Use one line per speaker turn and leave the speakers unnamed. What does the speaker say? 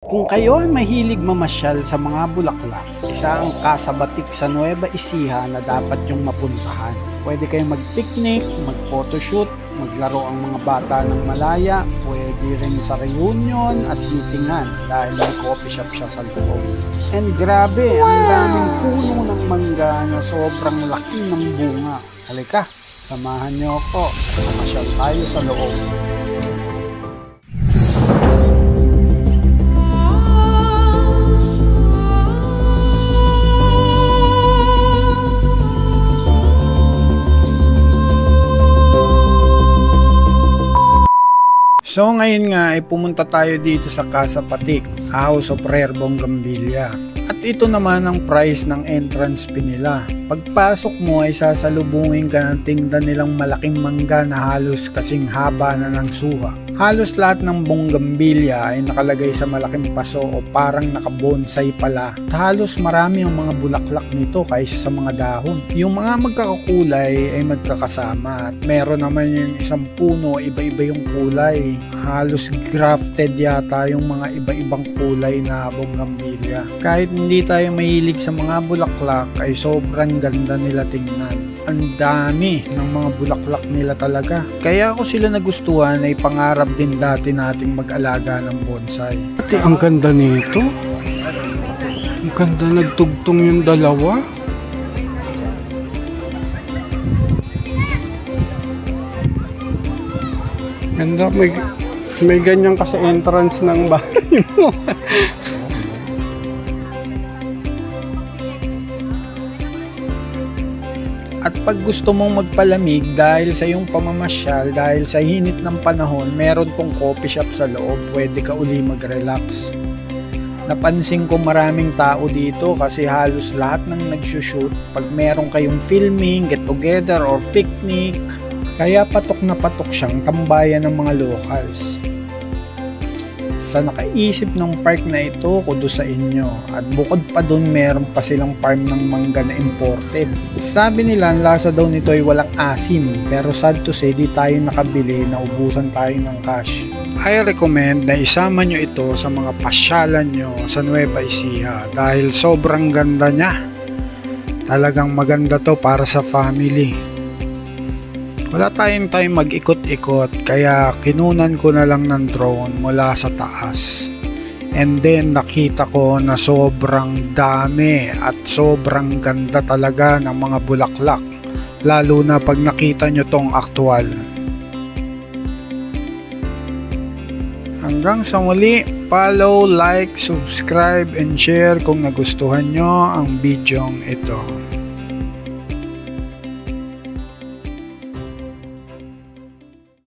Kung kayo ay mahilig mamasyal sa mga bulaklak, isa ang Casa Batik sa Nueva Ecija na dapat yung mapuntahan. Pwede kayong mag-picnic, mag-photoshoot, maglaro ang mga bata ng malaya, pwede rin sa reunion at meetingan dahil may coffee shop siya sa loob. And grabe, ang daming puno ng mangga na sobrang laki ng bunga. Halika, samahan niyo ako, mamasyal tayo sa loob. So ngayon nga ay pumunta tayo dito sa Casa Batik, House of Rare Bougainvillea. At ito naman ang price ng entrance fee nila. Pagpasok mo ay sasalubungin ka ng tinda nilang malaking mangga na halos kasing haba na ng suha. Halos lahat ng Bougainvillea ay nakalagay sa malaking paso o parang nakabonsai pala. At halos marami ang mga bulaklak nito kaysa sa mga dahon. Yung mga magkakakulay ay magkakasama at meron naman yung isang puno, iba-iba yung kulay. Halos grafted yata yung mga iba-ibang kulay na Bougainvillea. Kahit hindi tayo mahilig sa mga bulaklak ay sobrang ganda nila tingnan. Ang dami ng mga bulaklak nila talaga. Kaya ako sila nagustuhan ay pangarap din dati nating mag-alaga ng bonsai. Ate, ang ganda nito. Ang ganda, nagtugtong yung dalawa. Ganda, may ganyan ka sa entrance ng bahay mo. At pag gusto mong magpalamig dahil sa iyong pamamasyal, dahil sa hinit ng panahon, meron tong coffee shop sa loob, pwede ka uli mag-relax. Napansin ko maraming tao dito kasi halos lahat ng nagsushoot pag meron kayong filming, get together or picnic, kaya patok na patok siyang tambayan ng mga locals. Sa nakaisip ng park na ito, kudos sa inyo. At bukod pa dun, meron pa silang farm ng mangga na imported. Sabi nila, ang lasa daw nito ay walang asim. Pero sad to say, di tayo nakabili, naubusan tayo ng cash. I recommend na isama nyo ito sa mga pasyalan nyo sa Nueva Ecija dahil sobrang ganda niya. Talagang maganda to para sa family. Wala tayong time mag-ikot-ikot kaya kinunan ko na lang ng drone mula sa taas. And then nakita ko na sobrang dami at sobrang ganda talaga ng mga bulaklak. Lalo na pag nakita nyo tong aktual. Hanggang sa muli, follow, like, subscribe, and share kung nagustuhan nyo ang bidyong ito.